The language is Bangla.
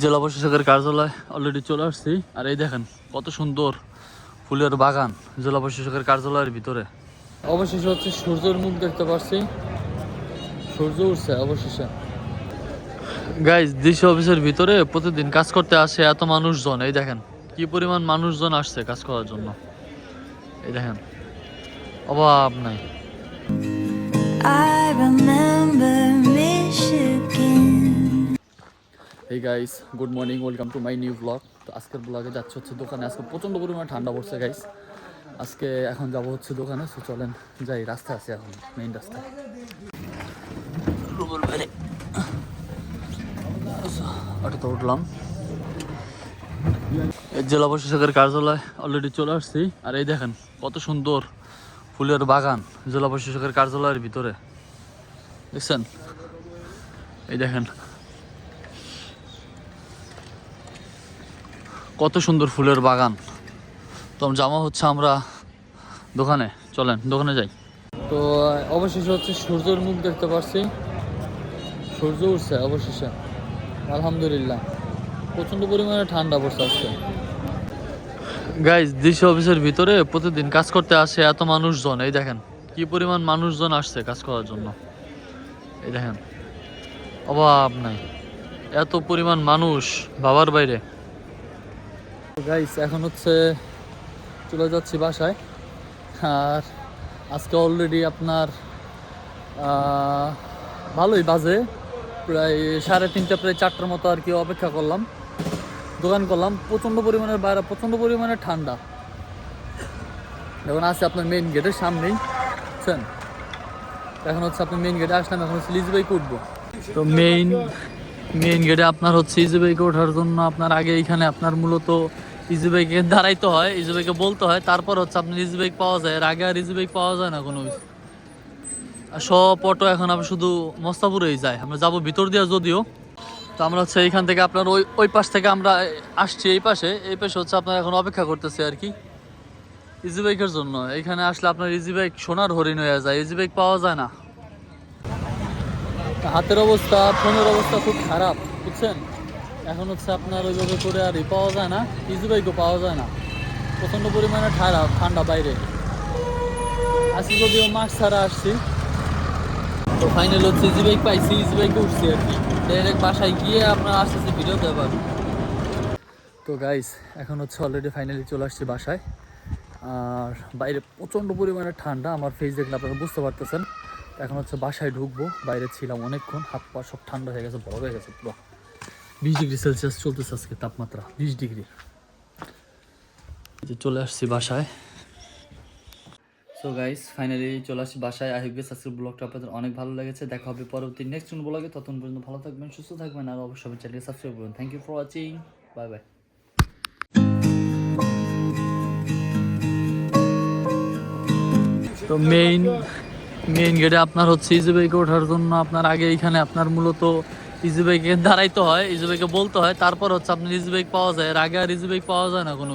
জেলা প্রশাসকের কার্যালয় অলরেডি চলে আসছি। আর এই দেখেন কত সুন্দর ফুলের বাগান জেলা প্রশাসকের কার্যালয়ের ভিতরে। অবশেষে হচ্ছে সূর্যের মুখ দেখতে পাচ্ছি, সূর্য উঠছে অবশেষে। গাইজ, ডিসি অফিসের ভিতরে প্রতিদিন কাজ করতে আসে এত মানুষজন। এই দেখেন কি পরিমাণ মানুষজন আসছে কাজ করার জন্য। এই দেখেন অভাব নাই। এই guys, good morning, welcome to my new blog. তো আজকের ব্লগে যাচ্ছে হচ্ছে দোকানে। আজকে প্রচণ্ড পরিমাণে ঠান্ডা পড়ছে গাইস। আজকে এখন যাবো হচ্ছে দোকানে। তো চলেন যাই, রাস্তায় আছে এখন, মেইন রাস্তায়। অটোতে উঠলাম। জেলা প্রশাসকের কার্যালয় অলরেডি চলে আসছি। আর এই দেখেন কত সুন্দর ফুলের বাগান জেলা প্রশাসকের কার্যালয়ের ভিতরে, দেখছেন? এই দেখেন কত সুন্দর ফুলের বাগান। তো জামা হচ্ছে আমরা দোকানে, চলেন দোকানে যাই। তো অবশেষে হচ্ছে সূর্যের মুখ দেখতে পাচ্ছি, সূর্য উঠছে অবশেষে, আলহামদুলিল্লাহ। প্রচণ্ড পরিমাণে ঠান্ডা পড়ছে আজকে। গাইজ, ডিসি অফিসের ভিতরে প্রতিদিন কাজ করতে আসে এত মানুষজন। এই দেখেন কি পরিমাণ মানুষজন আসছে কাজ করার জন্য। এই দেখেন অভাব নাই, এত পরিমাণ মানুষ বাবার বাইরে। গাইস, এখন হচ্ছে চলে যাচ্ছি বাসায়। আর আজকে অলরেডি আপনার ভালোই বাজে, প্রায় 3:30 প্রায় 4টার মতো আর কি অপেক্ষা করলাম, দোকান করলাম। প্রচণ্ড পরিমাণের বাইরে, প্রচণ্ড পরিমাণে ঠান্ডা। এখন আছে আপনার মেইন গেটের সামনেই, বুঝছেন? এখন হচ্ছে আপনি মেইন গেটে আসলাম, এখন হচ্ছে ইজি বাইকে উঠবো। তো মেইন গেটে আপনার হচ্ছে ইজি বাইকে ওঠার জন্য আপনার আগে এইখানে আপনার মূলত ইজি বাইকে দাঁড়াইতে হয়, ইজি বাইকে বলতে হয়, তারপর হচ্ছে আপনার ইজি বাইক পাওয়া যায়। এর আগে আর ইজি বাইক পাওয়া যায় না কোনো কিছু। আর সব অটো এখন আমি শুধু মস্তাপুরেই যায়, আমরা যাবো ভিতর দিয়ে যদিও। তো আমরা হচ্ছে এইখান থেকে আপনার ওই পাশ থেকে আমরা আসছি এই পাশে হচ্ছে আপনার এখন অপেক্ষা করতেছি আর কি ইজি বাইকের জন্য। এইখানে আসলে আপনার ইজি বাইক সোনার হরিণ হয়ে যায়, ইজি বাইক পাওয়া যায় না। হাতের অবস্থা, ফোনের অবস্থা খুব খারাপ, বুঝছেন? এখন হচ্ছে আপনার ওইভাবে করে আর পাওয়া যায় না, ইজি বাইকও পাওয়া যায় না। প্রচণ্ড পরিমাণে ঠান্ডা বাইরে। আজকে যদিও মাস্ক ছাড়া আসছি। তো ফাইনাল হচ্ছে ইজি বাইক পাইছি, ইজি বাইকে উঠছি আর কি। ডাইরেক্ট বাসায় গিয়ে আপনার আসতেছি ভিডিও দেবার। তো গাইস, এখন হচ্ছে অলরেডি ফাইনালি চলে আসছি বাসায়। আর বাইরে প্রচণ্ড পরিমাণে ঠান্ডা, আমার ফেস দেখলে আপনারা বুঝতে পারতেছেন। এখন হচ্ছে বাসায় ঢুকবো। বাইরে ছিলাম অনেকক্ষণ, হাত পা সব ঠান্ডা হয়ে গেছে, বড় হয়ে গেছে পুরো। 20 ডিগ্রি সেলসিয়াস চলতেছে আজকে তাপমাত্রা, 20 ডিগ্রি। চলে আসছি বাসায়। সো গাইস, ফাইনালি চলে আসছি বাসায়। আই হোপ আজকের ব্লগটা আপনাদের অনেক ভালো লেগেছে। দেখা হবে পরবর্তী নেক্সট কোন ব্লগে। ততক্ষণ পর্যন্ত ভালো থাকবেন, সুস্থ থাকবেন, আর অবশ্যই চ্যানেলকে সাবস্ক্রাইব করবেন। Thank you for watching, bye bye. তো মেইন গেটে আপনার হচ্ছে ইজি বাইকে ওঠার জন্য আপনার আগে এইখানে আপনার মূলত ইজি বাইকে দাঁড়াইতে হয়, ইজি বাইকে বলতে হয়, তারপর হচ্ছে আপনার ইজি বাইক পাওয়া যায়। এর আগে আর ইজি বাইক পাওয়া যায় না কোনো।